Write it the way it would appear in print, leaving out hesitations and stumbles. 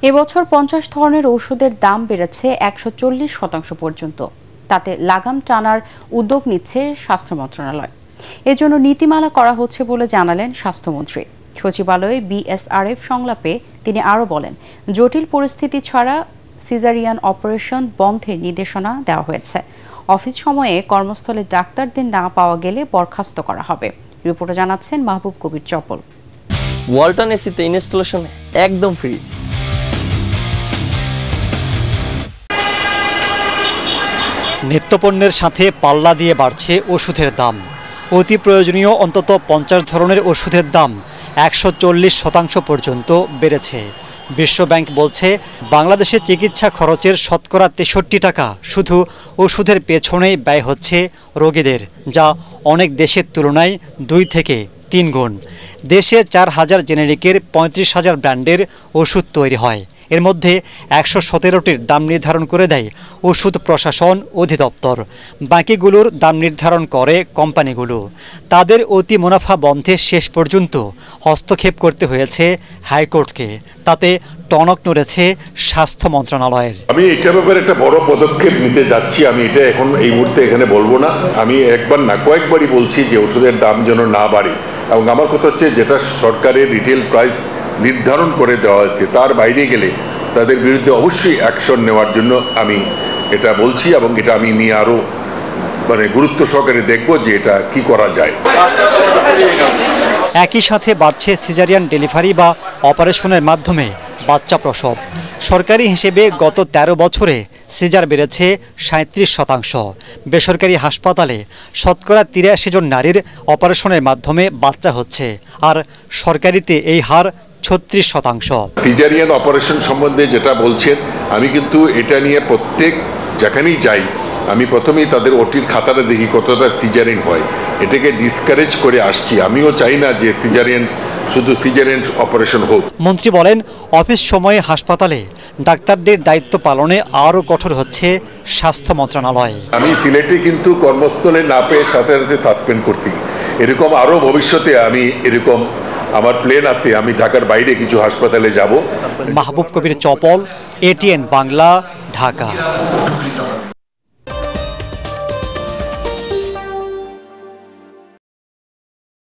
এবছর 50 ধরনের ওষুধের দাম বেড়েছে 140% পর্যন্ত। তাতে লাগাম টানার উদ্যোগ নিচ্ছে স্বাস্থ্য মন্ত্রণালয়। এজন্য নীতিমালা করা হচ্ছে বলে জানালেন স্বাস্থ্যমন্ত্রী। সচিবালয়ে বিএসআরএফ সংলাপে তিনি আরও বলেন, জটিল পরিস্থিতি ছাড়া সিজারিয়ান অপারেশন বন্ধের নির্দেশনা দেওয়া হয়েছে। অফিস সময়ে কর্মস্থলে ডাক্তারদের না পাওয়া গেলে বরখাস্ত করা হবে। রিপোর্টে জানাচ্ছেন মাহবুব কবির চপল। ওয়ালটন এসিতে ইনস্টলেশন একদম ফ্রি। নিত্যপণ্যের সাথে পাল্লা দিয়ে বাড়ছে ওষুধের দাম। অতি প্রয়োজনীয় অন্তত 50 ধরনের ওষুধের দাম 140% পর্যন্ত বেড়েছে। বিশ্বব্যাংক বলছে, বাংলাদেশে চিকিৎসা খরচের শতকরা 63 টাকা শুধু ওষুধের পেছনেই ব্যয় হচ্ছে রোগীদের, যা অনেক দেশের তুলনায় 2 থেকে 3 গুণ। দেশে 4000 জেনেরিকের 35,000 ব্র্যান্ডের ওষুধ তৈরি হয়। এর মধ্যে 117টির দাম নির্ধারণ করে দেয় ওষুধ প্রশাসন অধিদপ্তর। বাকিগুলোর দাম নির্ধারণ করে কোম্পানিগুলো। তাদের অতি মুনাফা বন্ধে শেষ পর্যন্ত হস্তক্ষেপ করতে হয়েছে হাইকোর্টকে। তাতে টনক নড়েছে স্বাস্থ্য মন্ত্রণালয়ের। আমি এটার ব্যাপারে একটা বড় পদক্ষেপ নিতে যাচ্ছি। আমি এটা এখন এই মুহূর্তে এখানে বলবো না। আমি একবার না কয়েকবারই বলছি যে ওষুধের দাম যেন না বাড়ে, এবং আমার কথা হচ্ছে যেটা সরকারের রিটেল প্রাইস নির্ধারণ করে দেওয়া হয়েছে তার বাইরে গেলে তাদের বিরুদ্ধে অবশ্যই অ্যাকশন নেওয়ার জন্য আমি এটা বলছি, এবং এটা আমি নিয়ে আরও গুরুত্ব সহকারে দেখব যে এটা কি করা যায়। একই সাথে বাড়ছে সিজারিয়ান ডেলিভারি বা অপারেশনের মাধ্যমে বাচ্চা প্রসব। সরকারি হিসেবে গত 13 বছরে সিজার বেড়েছে 37%। বেসরকারি হাসপাতালে শতকরা 83 জন নারীর অপারেশনের মাধ্যমে বাচ্চা হচ্ছে, আর সরকারিতে এই হার 36%। সিজারিয়ান অপারেশন সম্বন্ধে যেটা বলছেন, আমি কিন্তু এটা নিয়ে প্রত্যেক যেখানেই যাই আমি প্রথমেই তাদের ওটির খাতাটা দেখি কতটা সিজারিয়ান হয়। এটাকে ডিসকারেজ করে আসছি। আমিও চাই না যে শুধু সিজারিয়ান অপারেশন হোক। মন্ত্রী বলেন, অফিস সময়ে হাসপাতালে ডাক্তারদের দায়িত্ব পালনে আরও কঠোর হচ্ছে স্বাস্থ্য মন্ত্রণালয়। আমি সিলেটে কিন্তু কর্মস্থলে না পেয়ে সাথে সাথে সাসপেন্ড করছি। এরকম আরও ভবিষ্যতে আমি এরকম আমার প্ল্যান আছে। আমি ঢাকার বাইরে কিছু হাসপাতালে যাব। মাহবুব কবির চপল, ATN বাংলা, ঢাকা।